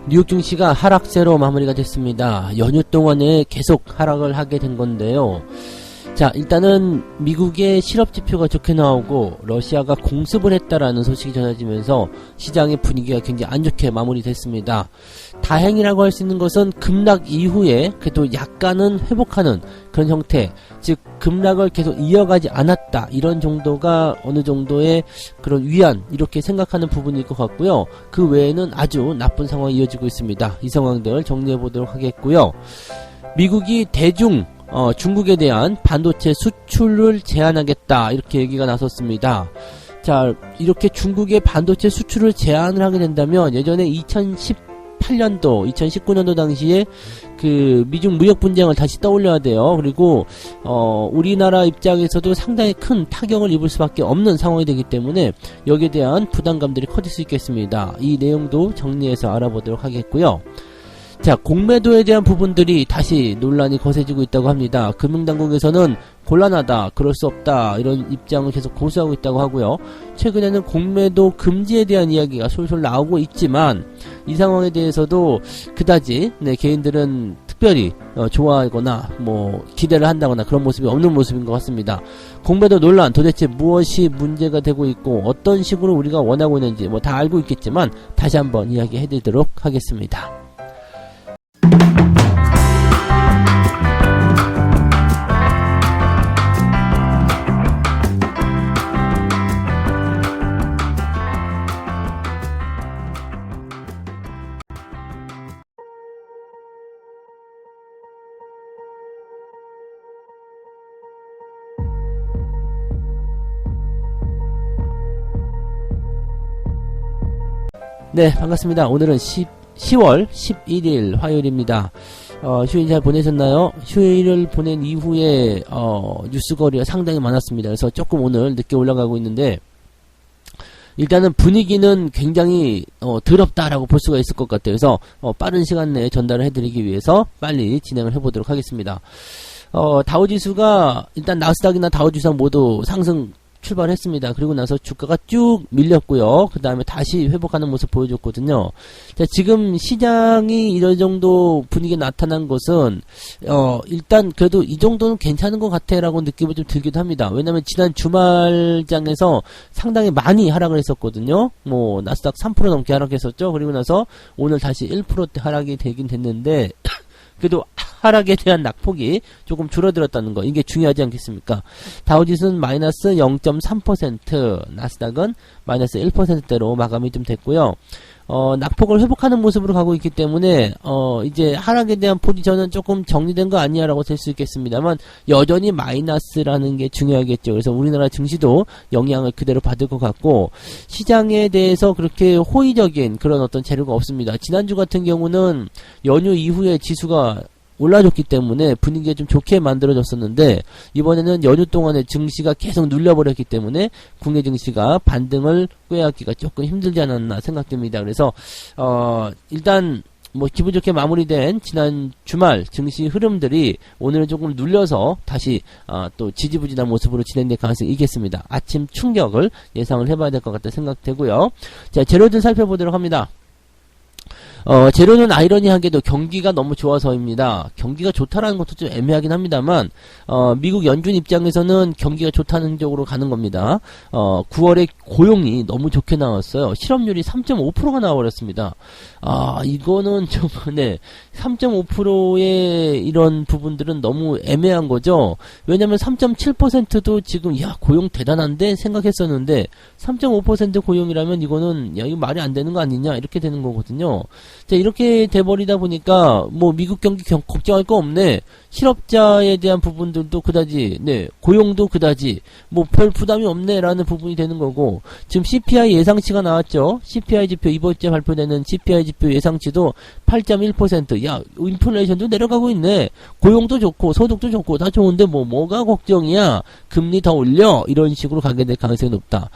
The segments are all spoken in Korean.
뉴욕 증시가 하락세로 마무리가 됐습니다. 연휴 동안에 계속 하락을 하게 된 건데요. 자, 일단은 미국의 실업지표가 좋게 나오고 러시아가 공습을 했다라는 소식이 전해지면서 시장의 분위기가 굉장히 안 좋게 마무리됐습니다. 다행이라고 할 수 있는 것은 급락 이후에 그래도 약간은 회복하는 그런 형태, 즉 급락을 계속 이어가지 않았다, 이런 정도가 어느 정도의 그런 위안, 이렇게 생각하는 부분일 것 같고요. 그 외에는 아주 나쁜 상황이 이어지고 있습니다. 이 상황들 정리해 보도록 하겠고요. 미국이 중국에 대한 반도체 수출을 제한하겠다, 이렇게 얘기가 나섰습니다. 자, 이렇게 중국의 반도체 수출을 제한을 하게 된다면 예전에 2018년도, 2019년도 당시에 그 미중 무역 분쟁을 다시 떠올려야 돼요. 그리고 우리나라 입장에서도 상당히 큰 타격을 입을 수밖에 없는 상황이 되기 때문에 여기에 대한 부담감들이 커질 수 있겠습니다. 이 내용도 정리해서 알아보도록 하겠고요. 자, 공매도에 대한 부분들이 다시 논란이 거세지고 있다고 합니다. 금융당국에서는 곤란하다, 그럴 수 없다, 이런 입장을 계속 고수하고 있다고 하고요. 최근에는 공매도 금지에 대한 이야기가 솔솔 나오고 있지만 이 상황에 대해서도 그다지 개인들은 특별히 좋아하거나 기대를 한다거나 그런 모습이 없는 모습인 것 같습니다. 공매도 논란, 도대체 무엇이 문제가 되고 있고 어떤 식으로 우리가 원하고 있는지 다 알고 있겠지만 다시 한번 이야기해드리도록 하겠습니다. 네, 반갑습니다. 오늘은 10월 11일 화요일입니다. 휴일 잘 보내셨나요? 휴일을 보낸 이후에 뉴스거리가 상당히 많았습니다. 그래서 조금 오늘 늦게 올라가고 있는데 일단은 분위기는 굉장히 더럽다라고 볼 수가 있을 것 같아요. 그래서 빠른 시간 내에 전달을 해드리기 위해서 빨리 진행을 해보도록 하겠습니다. 다우지수가 일단 나스닥이나 다우지수 모두 상승 출발했습니다. 그리고 나서 주가가 쭉 밀렸고요. 그 다음에 다시 회복하는 모습 보여줬거든요. 자, 지금 시장이 이런 정도 분위기가 나타난 것은 일단 그래도 이 정도는 괜찮은 것 같아 라고 느낌이 좀 들기도 합니다. 왜냐면 지난 주말장에서 상당히 많이 하락을 했었거든요. 나스닥 3% 넘게 하락했었죠. 그리고 나서 오늘 다시 1%대 하락이 되긴 됐는데 그래도 하락에 대한 낙폭이 조금 줄어들었다는 거, 이게 중요하지 않겠습니까? 다우지수는 마이너스 0.3%, 나스닥은 마이너스 1%대로 마감이 좀 됐고요. 낙폭을 회복하는 모습으로 가고 있기 때문에 이제 하락에 대한 포지션은 조금 정리된 거 아니야라고 될 수 있겠습니다만 여전히 마이너스라는 게 중요하겠죠. 그래서 우리나라 증시도 영향을 그대로 받을 것 같고 시장에 대해서 그렇게 호의적인 그런 어떤 재료가 없습니다. 지난주 같은 경우는 연휴 이후에 지수가 올라줬기 때문에 분위기가 좀 좋게 만들어졌었는데 이번에는 연휴 동안에 증시가 계속 눌려버렸기 때문에 국내 증시가 반등을 꾀하기가 조금 힘들지 않았나 생각됩니다. 그래서 일단 기분 좋게 마무리된 지난 주말 증시 흐름들이 오늘은 조금 눌려서 다시 또 지지부진한 모습으로 진행될 가능성이 있겠습니다. 아침 충격을 예상을 해봐야 될 것 같다 생각되고요. 자, 재료들 살펴보도록 합니다. 재료는 아이러니하게도 경기가 너무 좋아서입니다. 경기가 좋다라는 것도 좀 애매하긴 합니다만 미국 연준 입장에서는 경기가 좋다는 쪽으로 가는 겁니다. 9월에 고용이 너무 좋게 나왔어요. 실업률이 3.5%가 나와버렸습니다. 이거는 좀 3.5%의 이런 부분들은 너무 애매한 거죠. 왜냐면 3.7%도 지금 고용 대단한데 생각했었는데 3.5% 고용이라면 이거는 이거 말이 안 되는 거 아니냐, 이렇게 되는 거거든요. 자, 이렇게 돼버리다 보니까 미국 경기 걱정할 거 없네. 실업자에 대한 부분들도 그다지, 고용도 그다지 별 부담이 없네라는 부분이 되는 거고, 지금 CPI 예상치가 나왔죠. CPI 지표, 이번 주에 발표되는 CPI 지표 예상치도 8.1%. 야, 인플레이션도 내려가고 있네. 고용도 좋고 소득도 좋고 다 좋은데 뭐가 걱정이야. 금리 더 올려. 이런 식으로 가게 될 가능성이 높다.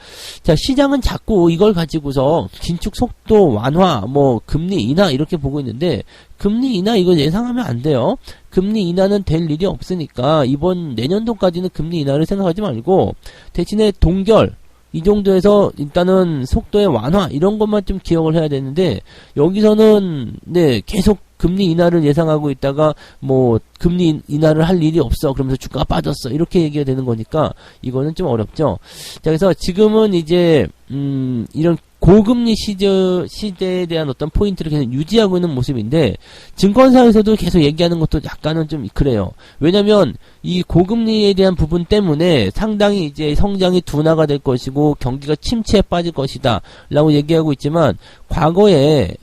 자, 시장은 자꾸 이걸 가지고서 긴축 속도 완화, 금리 인하 이렇게 보고 있는데 금리 인하 이거 예상하면 안 돼요. 금리 인하는 될 일이 없으니까 이번 내년도까지는 금리 인하를 생각하지 말고 대신에 동결, 이 정도에서 일단은 속도의 완화 이런 것만 좀 기억을 해야 되는데 여기서는 네 계속 금리 인하를 예상하고 있다가 뭐 금리 인하를 할 일이 없어 그러면서 주가가 빠졌어 이렇게 얘기가 되는 거니까 이거는 좀 어렵죠. 자 그래서 지금은 이제 이런 고금리 시대에 대한 어떤 포인트를 계속 유지하고 있는 모습인데 증권사에서도 계속 얘기하는 것도 약간은 좀 그래요. 왜냐면 이 고금리에 대한 부분 때문에 상당히 이제 성장이 둔화가 될 것이고 경기가 침체에 빠질 것이다 라고 얘기하고 있지만 과거에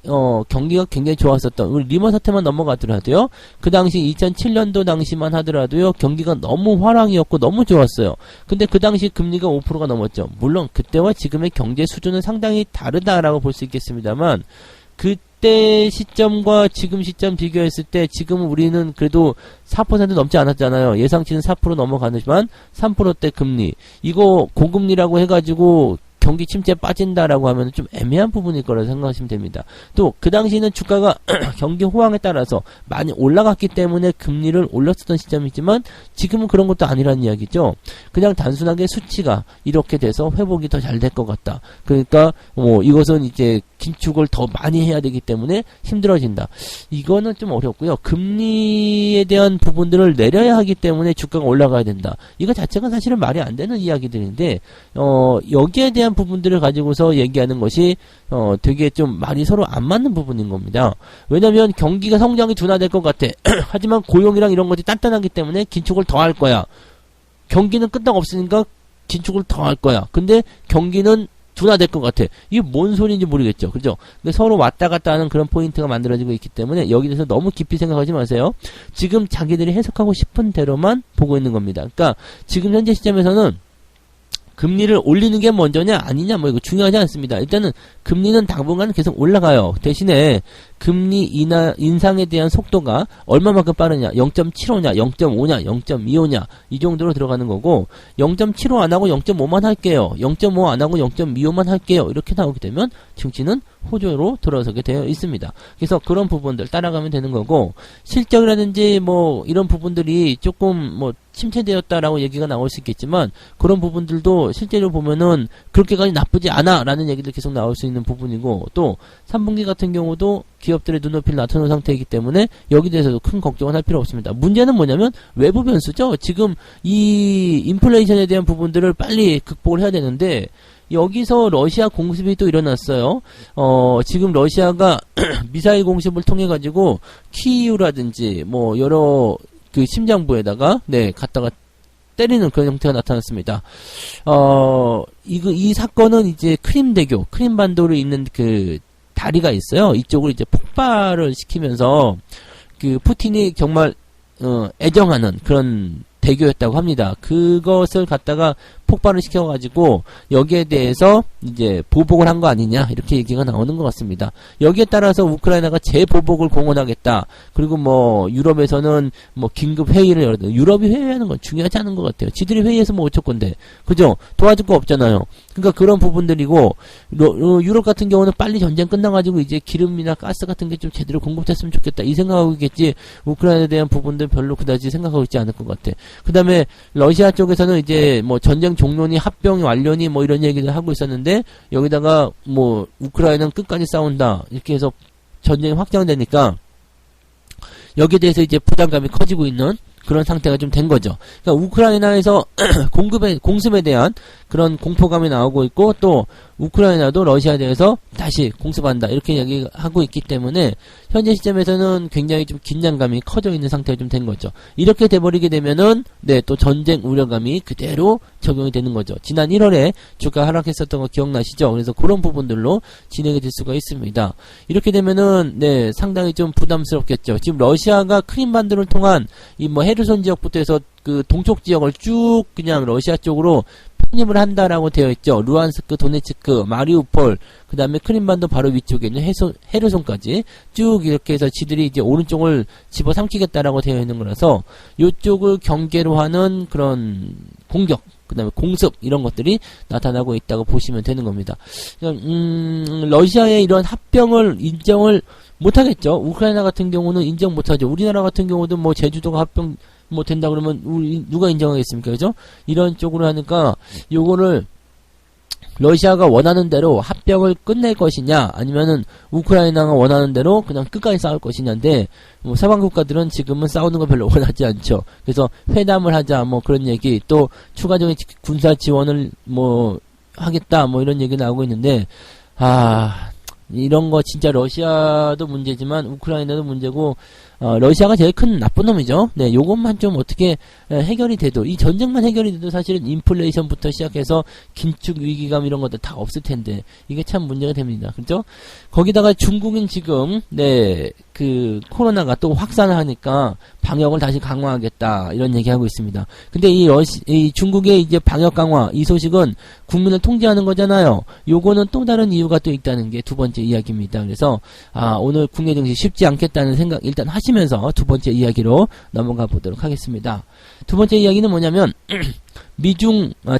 경기가 굉장히 좋았었던 우리 리먼 사태만 넘어가더라도요 그 당시 2007년도 당시만 하더라도요 경기가 너무 화랑이었고 너무 좋았어요. 근데 그 당시 금리가 5%가 넘었죠. 물론 그때와 지금의 경제 수준은 상당히 다르다라고 볼 수 있겠습니다만 그때 시점과 지금 시점 비교했을 때 지금 우리는 그래도 4% 넘지 않았잖아요. 예상치는 4% 넘어가지만 3%대 금리 이거 고금리라고 해가지고 경기 침체에 빠진다라고 하면 좀 애매한 부분일 거라고 생각하시면 됩니다. 또 그 당시는 주가가 경기 호황에 따라서 많이 올라갔기 때문에 금리를 올렸었던 시점이지만 지금은 그런 것도 아니라는 이야기죠. 그냥 단순하게 수치가 이렇게 돼서 회복이 더 잘 될 것 같다. 그러니까 뭐 이것은 이제 긴축을 더 많이 해야 되기 때문에 힘들어진다. 이거는 좀 어렵고요. 금리에 대한 부분들을 내려야 하기 때문에 주가가 올라가야 된다. 이거 자체가 사실은 말이 안 되는 이야기들인데 여기에 대한 부분들을 가지고서 얘기하는 것이 되게 좀 말이 서로 안 맞는 부분인 겁니다. 왜냐면 경기가 성장이 둔화될 것 같아. 하지만 고용이랑 이런 것이 단단하기 때문에 긴축을 더 할 거야. 경기는 끄떡 없으니까 긴축을 더 할 거야. 근데 경기는 둔화될 것 같아. 이게 뭔 소리인지 모르겠죠. 그죠? 근데 서로 왔다 갔다 하는 그런 포인트가 만들어지고 있기 때문에 여기 대해서 너무 깊이 생각하지 마세요. 지금 자기들이 해석하고 싶은 대로만 보고 있는 겁니다. 그러니까 지금 현재 시점에서는 금리를 올리는 게 먼저냐 아니냐 뭐 이거 중요하지 않습니다. 일단은 금리는 당분간 계속 올라가요. 대신에 금리 인상에 대한 속도가 얼마만큼 빠르냐 0.75냐 0.5냐 0.25냐 이 정도로 들어가는 거고 0.75 안하고 0.5만 할게요. 0.5 안하고 0.25만 할게요. 이렇게 나오게 되면 증시는 호조로 들어서게 되어 있습니다. 그래서 그런 부분들 따라가면 되는 거고 실적이라든지 뭐 이런 부분들이 조금 뭐 침체되었다라고 얘기가 나올 수 있겠지만 그런 부분들도 실제로 보면은 그렇게까지 나쁘지 않아 라는 얘기도 계속 나올 수 있는 부분이고 또 3분기 같은 경우도 기업들의 눈높이를 낮춰놓은 상태이기 때문에 여기 대해서도 큰 걱정은 할 필요 없습니다. 문제는 뭐냐면 외부 변수죠. 지금 이 인플레이션에 대한 부분들을 빨리 극복을 해야 되는데 여기서 러시아 공습이 또 일어났어요. 지금 러시아가 미사일 공습을 통해 가지고 키이우라든지 뭐 여러 그 심장부에다가 네 갖다가 때리는 그런 형태가 나타났습니다. 이 사건은 이제 크림대교, 크림반도를 잇는 그 다리가 있어요. 이쪽으로 이제 폭발을 시키면서 그 푸틴이 정말 애정하는 그런 대교였다고 합니다. 그것을 갖다가 폭발을 시켜가지고 여기에 대해서 이제 보복을 한 거 아니냐 이렇게 얘기가 나오는 것 같습니다. 여기에 따라서 우크라이나가 재보복을 공언하겠다. 그리고 뭐 유럽에서는 뭐 긴급 회의를 열었다. 유럽이 회의하는 건 중요하지 않은 것 같아요. 지들이 회의해서 뭐 어쩔 건데 그죠? 도와줄 거 없잖아요. 그러니까 그런 부분들이고 유럽 같은 경우는 빨리 전쟁 끝나가지고 이제 기름이나 가스 같은 게 좀 제대로 공급됐으면 좋겠다 이 생각하고 있겠지 우크라이나에 대한 부분들 별로 그다지 생각하고 있지 않을 것 같아. 그 다음에 러시아 쪽에서는 이제 뭐 전쟁 종료니 합병이 완료니 뭐 이런 얘기를 하고 있었는데 여기다가 뭐 우크라이나는 끝까지 싸운다 이렇게 해서 전쟁이 확장되니까 여기에 대해서 이제 부담감이 커지고 있는 그런 상태가 좀 된 거죠. 그러니까 우크라이나에서 공습에 대한 그런 공포감이 나오고 있고 또 우크라이나도 러시아에 대해서 다시 공습한다 이렇게 얘기하고 있기 때문에 현재 시점에서는 굉장히 좀 긴장감이 커져 있는 상태가 좀 된 거죠. 이렇게 돼버리게 되면은 네 또 전쟁 우려감이 그대로 적용이 되는 거죠. 지난 1월에 주가 하락했었던 거 기억나시죠? 그래서 그런 부분들로 진행이 될 수가 있습니다. 이렇게 되면은 네 상당히 좀 부담스럽겠죠. 지금 러시아가 크림반도를 통한 이 뭐 헤르손 지역부터 해서 그 동쪽 지역을 쭉 그냥 러시아 쪽으로 편입을 한다라고 되어 있죠. 루안스크, 도네츠크, 마리우폴, 그 다음에 크림반도 바로 위쪽에 있는 헤르손까지 쭉 이렇게 해서 지들이 이제 오른쪽을 집어삼키겠다라고 되어 있는 거라서 이쪽을 경계로 하는 그런 공격, 그 다음에 공습 이런 것들이 나타나고 있다고 보시면 되는 겁니다. 러시아의 이런 합병을 인정을 못하겠죠. 우크라이나 같은 경우는 인정 못하죠. 우리나라 같은 경우도 뭐 제주도가 합병 뭐 된다 그러면 우리 누가 인정하겠습니까? 그죠? 이런 쪽으로 하니까 요거를 러시아가 원하는 대로 합병을 끝낼 것이냐, 아니면은 우크라이나가 원하는 대로 그냥 끝까지 싸울 것이냐인데, 뭐 서방 국가들은 지금은 싸우는 거 별로 원하지 않죠. 그래서 회담을 하자, 뭐 그런 얘기, 또 추가적인 군사 지원을 뭐 하겠다, 뭐 이런 얘기 나오고 있는데, 이런 거 진짜 러시아도 문제지만 우크라이나도 문제고, 러시아가 제일 큰 나쁜 놈이죠. 네, 요것만 좀 어떻게 해결이 돼도, 이 전쟁만 해결이 돼도 사실은 인플레이션부터 시작해서 긴축 위기감 이런 것들 다 없을 텐데, 이게 참 문제가 됩니다. 그죠? 거기다가 중국은 지금, 네, 그 코로나가 또 확산을 하니까 방역을 다시 강화하겠다 이런 얘기하고 있습니다. 근데 이 중국의 이제 방역 강화 이 소식은 국민을 통제하는 거잖아요. 요거는 또 다른 이유가 또 있다는 게 두 번째 이야기입니다. 그래서 오늘 국내 증시 쉽지 않겠다는 생각 일단 하시면서 두 번째 이야기로 넘어가 보도록 하겠습니다. 두 번째 이야기는 뭐냐면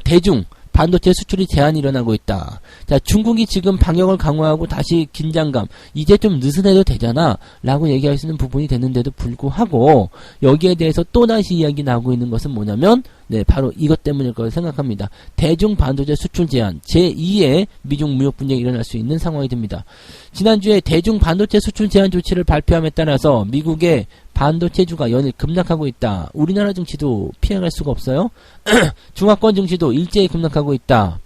대중 반도체 수출이 제한이 일어나고 있다. 자, 중국이 지금 방역을 강화하고 다시 긴장감, 이제 좀 느슨해도 되잖아 라고 얘기할 수 있는 부분이 되는데도 불구하고 여기에 대해서 또다시 이야기 나오고 있는 것은 뭐냐면, 네, 바로 이것 때문일 거라고 생각합니다. 대중 반도체 수출 제한 제2의 미중 무역 분쟁이 일어날 수 있는 상황이 됩니다. 지난주에 대중 반도체 수출 제한 조치를 발표함에 따라서 미국의 반도체주가 연일 급락하고 있다. 우리나라 증시도 피해갈 수가 없어요. 중화권 증시도 일제히 급락하고 있다.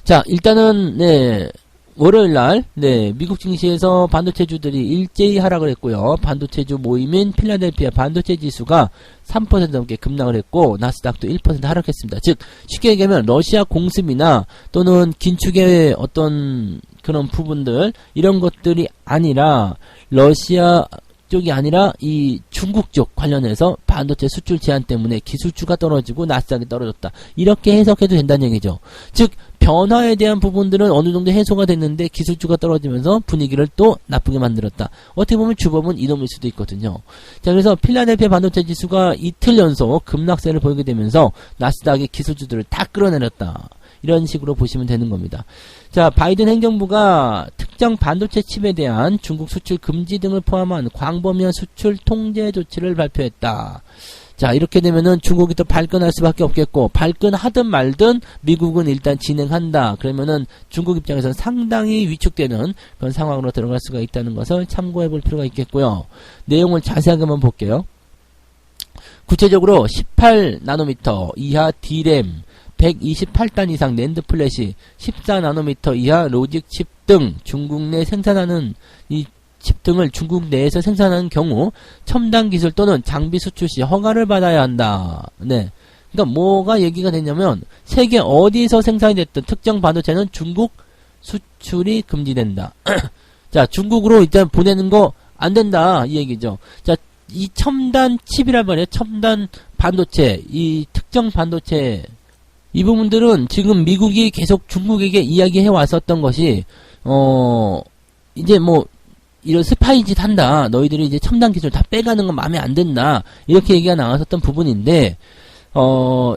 자, 일단은 네, 월요일날 네, 미국 증시에서 반도체주들이 일제히 하락을 했고요. 반도체주 모임인 필라델피아 반도체 지수가 3% 넘게 급락을 했고 나스닥도 1% 하락했습니다. 즉 쉽게 얘기하면 러시아 공습이나 또는 긴축의 어떤 그런 부분들 이런 것들이 아니라 러시아 쪽이 아니라 이 중국 쪽 관련해서 반도체 수출 제한 때문에 기술주가 떨어지고 나스닥이 떨어졌다. 이렇게 해석해도 된다는 얘기죠. 즉 변화에 대한 부분들은 어느 정도 해소가 됐는데 기술주가 떨어지면서 분위기를 또 나쁘게 만들었다. 어떻게 보면 주범은 이놈일 수도 있거든요. 자, 그래서 필라델피아 반도체 지수가 이틀 연속 급락세를 보이게 되면서 나스닥의 기술주들을 다 끌어내렸다. 이런 식으로 보시면 되는 겁니다. 자, 바이든 행정부가 특정 반도체 칩에 대한 중국 수출 금지 등을 포함한 광범위한 수출 통제 조치를 발표했다. 자, 이렇게 되면은 중국이 또 발끈할 수밖에 없겠고, 발끈하든 말든 미국은 일단 진행한다. 그러면은 중국 입장에서는 상당히 위축되는 그런 상황으로 들어갈 수가 있다는 것을 참고해 볼 필요가 있겠고요. 내용을 자세하게 한번 볼게요. 구체적으로 18나노미터 이하 D램, 128단 이상 낸드 플래시, 14나노미터 이하 로직 칩 등 중국 내 생산하는 이 칩 등을 중국 내에서 생산하는 경우 첨단 기술 또는 장비 수출 시 허가를 받아야 한다. 네. 그러니까 뭐가 얘기가 되냐면 세계 어디서 생산이 됐든 특정 반도체는 중국 수출이 금지된다. 자, 중국으로 일단 보내는 거 안 된다. 이 얘기죠. 자, 이 첨단 칩이란 말이에요. 첨단 반도체, 이 특정 반도체 이 부분들은 지금 미국이 계속 중국에게 이야기해 왔었던 것이 이제 뭐 이런 스파이 짓 한다. 너희들이 이제 첨단 기술 다 빼가는 건 마음에 안 든다. 이렇게 얘기가 나왔었던 부분인데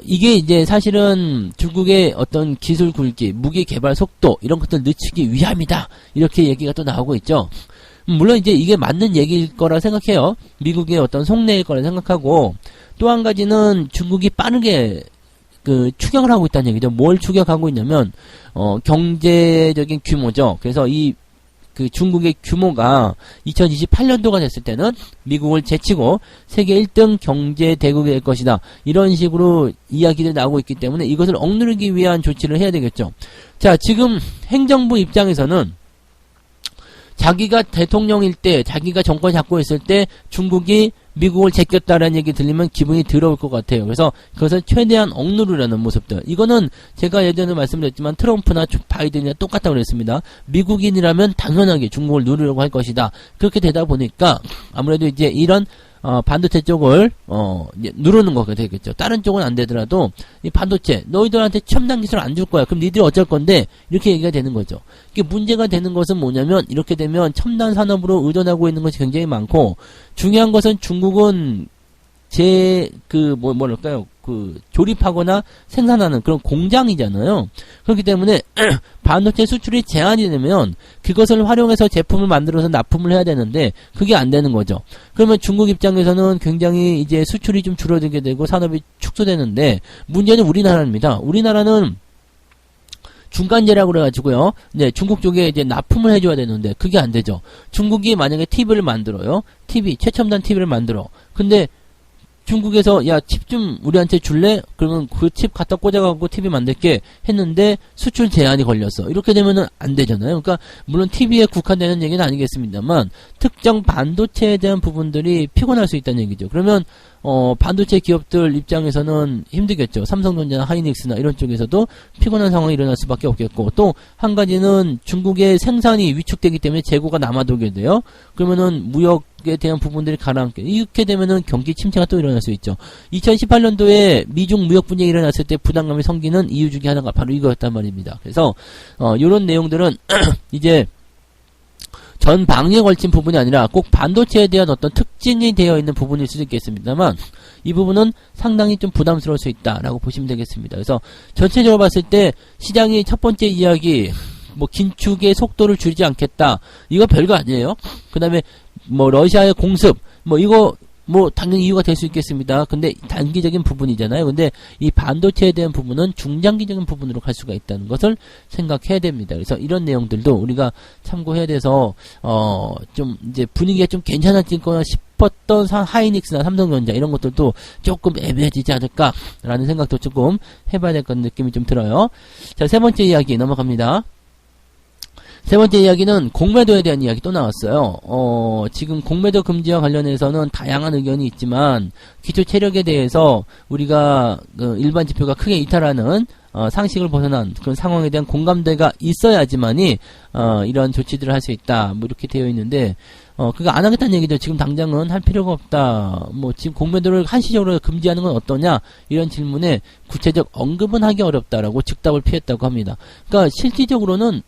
이게 이제 사실은 중국의 어떤 기술 굴기, 무기 개발 속도 이런 것들 늦추기 위함이다. 이렇게 얘기가 또 나오고 있죠. 물론 이제 이게 맞는 얘기일 거라 생각해요. 미국의 어떤 속내일 거라 생각하고 또 한 가지는 중국이 빠르게 추격을 하고 있다는 얘기죠. 뭘 추격하고 있냐면 경제적인 규모죠. 그래서 중국의 규모가 2028년도가 됐을 때는 미국을 제치고 세계 1등 경제 대국이 될 것이다. 이런 식으로 이야기들이 나오고 있기 때문에 이것을 억누르기 위한 조치를 해야 되겠죠. 자, 지금 행정부 입장에서는 자기가 대통령일 때, 자기가 정권 잡고 있을 때 중국이 미국을 제꼈다라는 얘기 들리면 기분이 더러울 것 같아요. 그래서 그것을 최대한 억누르려는 모습들. 이거는 제가 예전에 말씀드렸지만 트럼프나 바이든이나 똑같다고 그랬습니다. 미국인이라면 당연하게 중국을 누르려고 할 것이다. 그렇게 되다 보니까 아무래도 이제 이런 반도체 쪽을 이제 누르는 거가 되겠죠. 다른 쪽은 안 되더라도 이 반도체 너희들한테 첨단 기술 안 줄 거야. 그럼 니들이 어쩔 건데 이렇게 얘기가 되는 거죠. 이게 문제가 되는 것은 뭐냐면 이렇게 되면 첨단 산업으로 의존하고 있는 것이 굉장히 많고 중요한 것은 중국은 뭐랄까요? 조립하거나 생산하는 그런 공장이잖아요. 그렇기 때문에 반도체 수출이 제한이 되면 그것을 활용해서 제품을 만들어서 납품을 해야 되는데 그게 안 되는 거죠. 그러면 중국 입장에서는 굉장히 이제 수출이 좀 줄어들게 되고 산업이 축소되는데 문제는 우리나라입니다. 우리나라는 중간재라고 그래가지고요. 네, 중국 쪽에 이제 납품을 해줘야 되는데 그게 안 되죠. 중국이 만약에 TV를 만들어요. TV 최첨단 TV를 만들어. 근데 중국에서 야 칩 좀 우리한테 줄래? 그러면 그 칩 갖다 꽂아갖고 TV 만들게 했는데 수출 제한이 걸렸어. 이렇게 되면은 안 되잖아요. 그러니까 물론 TV에 국한되는 얘기는 아니겠습니다만 특정 반도체에 대한 부분들이 피곤할 수 있다는 얘기죠. 그러면 반도체 기업들 입장에서는 힘들겠죠. 삼성전자나 하이닉스나 이런 쪽에서도 피곤한 상황이 일어날 수밖에 없겠고, 또 한 가지는 중국의 생산이 위축되기 때문에 재고가 남아도게 돼요. 그러면은 무역에 대한 부분들이 가라앉게, 이렇게 되면은 경기 침체가 또 일어날 수 있죠. 2018년도에 미중 무역 분쟁이 일어났을 때 부담감이 생기는 이유 중에 하나가 바로 이거였단 말입니다. 그래서 이런 내용들은 이제 전 방위에 걸친 부분이 아니라 꼭 반도체에 대한 어떤 특징이 되어 있는 부분일 수도 있겠습니다만, 이 부분은 상당히 좀 부담스러울 수 있다라고 보시면 되겠습니다. 그래서 전체적으로 봤을 때 시장이 첫 번째 이야기, 뭐 긴축의 속도를 줄이지 않겠다, 이거 별거 아니에요. 그 다음에 뭐 러시아의 공습, 뭐 이거 뭐 당연히 이유가 될 수 있겠습니다. 근데 단기적인 부분이잖아요. 근데 이 반도체에 대한 부분은 중장기적인 부분으로 갈 수가 있다는 것을 생각해야 됩니다. 그래서 이런 내용들도 우리가 참고해야 돼서 좀 이제 분위기가 좀 괜찮아질 거나 싶었던 하이닉스나 삼성전자 이런 것들도 조금 애매해지지 않을까라는 생각도 조금 해봐야 될 것 느낌이 좀 들어요. 자, 세 번째 이야기 넘어갑니다. 세 번째 이야기는 공매도에 대한 이야기 또 나왔어요. 지금 공매도 금지와 관련해서는 다양한 의견이 있지만 기초 체력에 대해서 우리가 일반 지표가 크게 이탈하는 상식을 벗어난 그런 상황에 대한 공감대가 있어야지만이 이런 조치들을 할 수 있다. 뭐 이렇게 되어 있는데 그거 안 하겠다는 얘기죠. 지금 당장은 할 필요가 없다. 뭐 지금 공매도를 한시적으로 금지하는 건 어떠냐? 이런 질문에 구체적 언급은 하기 어렵다라고 즉답을 피했다고 합니다. 그러니까 실질적으로는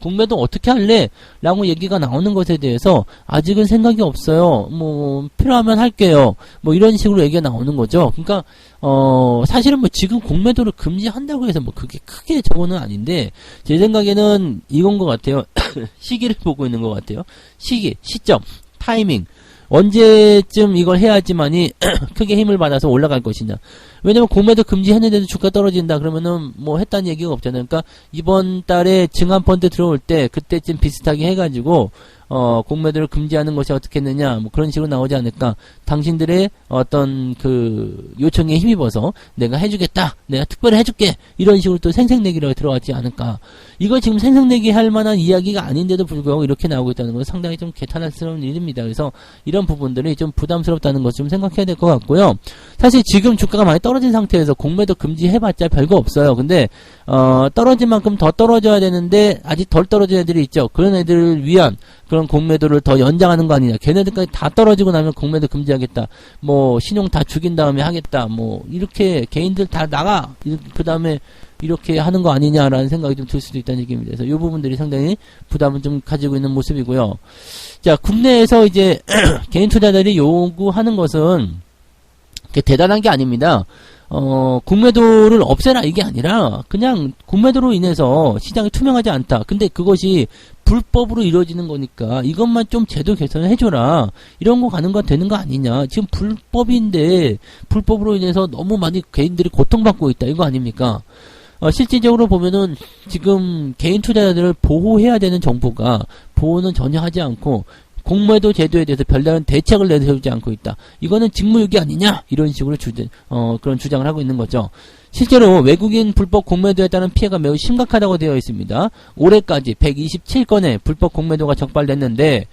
공매도 어떻게 할래? 라고 얘기가 나오는 것에 대해서 아직은 생각이 없어요. 뭐 필요하면 할게요. 뭐 이런 식으로 얘기가 나오는 거죠. 그러니까 사실은 뭐 지금 공매도를 금지한다고 해서 뭐 그게 크게 저거는 아닌데, 제 생각에는 이건 것 같아요. 시기를 보고 있는 것 같아요. 시점, 타이밍. 언제쯤 이걸 해야지만이 크게 힘을 받아서 올라갈 것이냐. 왜냐면 공매도 금지했는데도 주가 떨어진다 그러면은 뭐 했다는 얘기가 없잖아요. 그러니까 이번 달에 증환펀드 들어올 때 그때쯤 비슷하게 해가지고 공매도를 금지하는 것이 어떻겠느냐, 뭐 그런 식으로 나오지 않을까. 당신들의 어떤 그 요청에 힘입어서 내가 해주겠다, 내가 특별히 해줄게, 이런 식으로 또 생색내기로 들어왔지 않을까. 이거 지금 생색내기 할 만한 이야기가 아닌데도 불구하고 이렇게 나오고 있다는 것은 상당히 좀 개탄스러운 일입니다. 그래서 이런 부분들이 좀 부담스럽다는 것 좀 생각해야 될 것 같고요. 사실 지금 주가가 많이 떨어진 상태에서 공매도 금지해봤자 별거 없어요. 근데 떨어진 만큼 더 떨어져야 되는데 아직 덜 떨어진 애들이 있죠. 그런 애들을 위한 그런 공매도를 더 연장하는 거 아니냐. 걔네들까지 다 떨어지고 나면 공매도 금지하겠다. 뭐 신용 다 죽인 다음에 하겠다. 뭐 이렇게 개인들 다 나가. 그 다음에 이렇게 하는 거 아니냐라는 생각이 좀 들 수도 있다는 얘기입니다. 그래서 이 부분들이 상당히 부담을 좀 가지고 있는 모습이고요. 자, 국내에서 이제 개인 투자자들이 요구하는 것은 대단한 게 아닙니다. 공매도를 없애라 이게 아니라 그냥 공매도로 인해서 시장이 투명하지 않다. 근데 그것이 불법으로 이루어지는 거니까 이것만 좀 제도 개선을 해줘라. 이런 거 가는 거 되는 거 아니냐. 지금 불법인데 불법으로 인해서 너무 많이 개인들이 고통받고 있다. 이거 아닙니까? 실질적으로 보면은 지금 개인 투자자들을 보호해야 되는 정부가 보호는 전혀 하지 않고 공매도 제도에 대해서 별다른 대책을 내세우지 않고 있다. 이거는 직무유기 아니냐? 이런 식으로 그런 주장을 하고 있는 거죠. 실제로 외국인 불법 공매도에 따른 피해가 매우 심각하다고 되어 있습니다. 올해까지 127건의 불법 공매도가 적발됐는데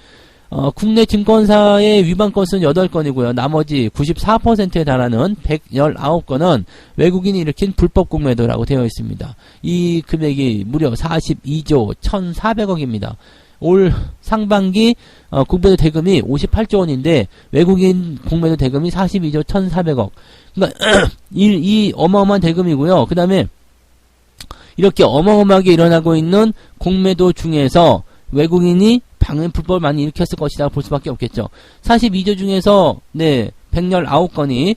국내 증권사의 위반 건수는 8건이고요. 나머지 94%에 달하는 119건은 외국인이 일으킨 불법 공매도라고 되어 있습니다. 이 금액이 무려 42조 1,400억입니다. 올 상반기 공매도 대금이 58조 원인데 외국인 공매도 대금이 42조 1,400억. 그러니까 이 어마어마한 대금이고요. 그 다음에 이렇게 어마어마하게 일어나고 있는 공매도 중에서 외국인이 방은 불법을 많이 일으켰을 것이다 볼 수밖에 없겠죠. 42조 중에서 119건이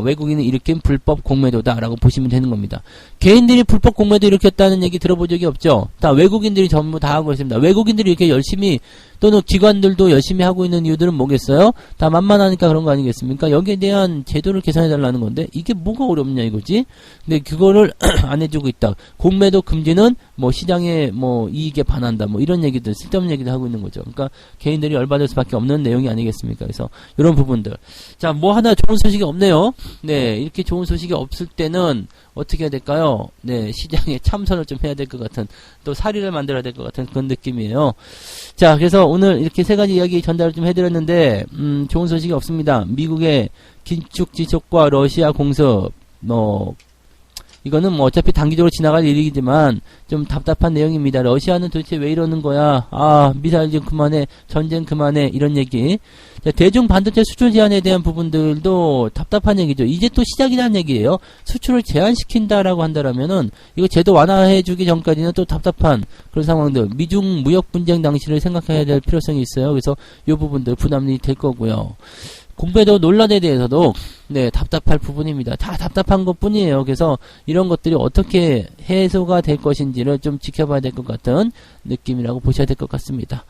외국인이 일으킨 불법 공매도다라고 보시면 되는 겁니다. 개인들이 불법 공매도 일으켰다는 얘기 들어본 적이 없죠. 다 외국인들이 전부 다 하고 있습니다. 외국인들이 이렇게 열심히 또는 기관들도 열심히 하고 있는 이유들은 뭐겠어요? 다 만만하니까 그런 거 아니겠습니까? 여기에 대한 제도를 개선해달라는 건데 이게 뭐가 어렵냐 이거지? 근데 그거를 안 해주고 있다. 공매도 금지는 뭐 시장의 뭐 이익에 반한다. 뭐 이런 얘기들 쓸데없는 얘기들 하고 있는 거죠. 그러니까 개인들이 열받을 수밖에 없는 내용이 아니겠습니까? 그래서 이런 부분들. 자, 뭐 하나 좋은 소식이 없네요. 네, 이렇게 좋은 소식이 없을 때는 어떻게 해야 될까요? 네, 시장에 참선을 좀 해야 될 것 같은, 또 사리를 만들어야 될 것 같은 그런 느낌이에요. 자, 그래서 오늘 이렇게 세 가지 이야기 전달을 좀 해드렸는데, 좋은 소식이 없습니다. 미국의 긴축 지속과 러시아 공습, 이거는 뭐 어차피 단기적으로 지나갈 일이지만 좀 답답한 내용입니다. 러시아는 도대체 왜 이러는 거야? 미사일 좀 그만해, 전쟁 그만해, 이런 얘기. 자, 대중 반도체 수출 제한에 대한 부분들도 답답한 얘기죠. 이제 또 시작이라는 얘기예요. 수출을 제한시킨다라고 한다라면은 이거 제도 완화해주기 전까지는 또 답답한 그런 상황들. 미중 무역 분쟁 당시를 생각해야 될 필요성이 있어요. 그래서 이 부분들 부담이 될 거고요. 공매도 논란에 대해서도 네, 답답할 부분입니다. 다 답답한 것 뿐이에요. 그래서 이런 것들이 어떻게 해소가 될 것인지를 좀 지켜봐야 될 것 같은 느낌이라고 보셔야 될 것 같습니다.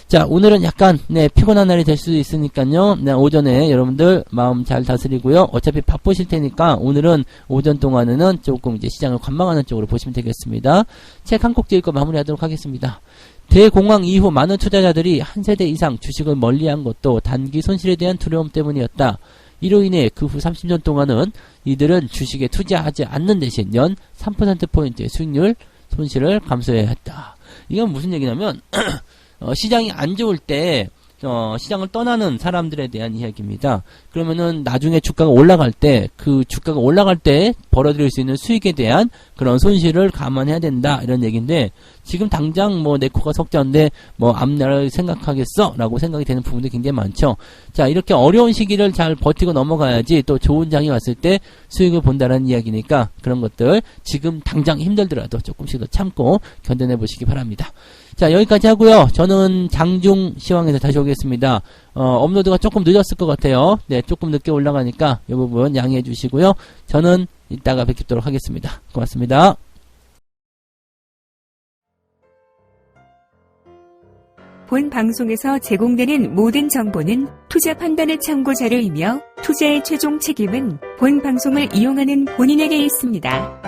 자, 오늘은 약간 네, 피곤한 날이 될 수도 있으니까요. 네, 오전에 여러분들 마음 잘 다스리고요. 어차피 바쁘실 테니까 오늘은 오전 동안에는 조금 이제 시장을 관망하는 쪽으로 보시면 되겠습니다. 책 한 콕 읽고 마무리하도록 하겠습니다. 대공황 이후 많은 투자자들이 한 세대 이상 주식을 멀리한 것도 단기 손실에 대한 두려움 때문이었다. 이로 인해 그 후 30년 동안은 이들은 주식에 투자하지 않는 대신 연 3%포인트의 수익률 손실을 감수해야 했다. 이건 무슨 얘기냐면 시장이 안 좋을 때 시장을 떠나는 사람들에 대한 이야기입니다. 그러면은 나중에 주가가 올라갈 때 그 주가가 올라갈 때 벌어들일 수 있는 수익에 대한 그런 손실을 감안해야 된다 이런 얘기인데 지금 당장 뭐 내 코가 석자인데 뭐 앞날을 생각하겠어? 라고 생각이 되는 부분들이 굉장히 많죠. 자, 이렇게 어려운 시기를 잘 버티고 넘어가야지 또 좋은 장이 왔을 때 수익을 본다는 이야기니까 그런 것들 지금 당장 힘들더라도 조금씩 더 참고 견뎌내 보시기 바랍니다. 자, 여기까지 하고요. 저는 장중 시황에서 다시 오겠습니다. 업로드가 조금 늦었을 것 같아요. 네, 조금 늦게 올라가니까 이 부분 양해해 주시고요. 저는 이따가 뵙도록 하겠습니다. 고맙습니다. 본 방송에서 제공되는 모든 정보는 투자 판단의 참고 자료이며 투자의 최종 책임은 본 방송을 이용하는 본인에게 있습니다.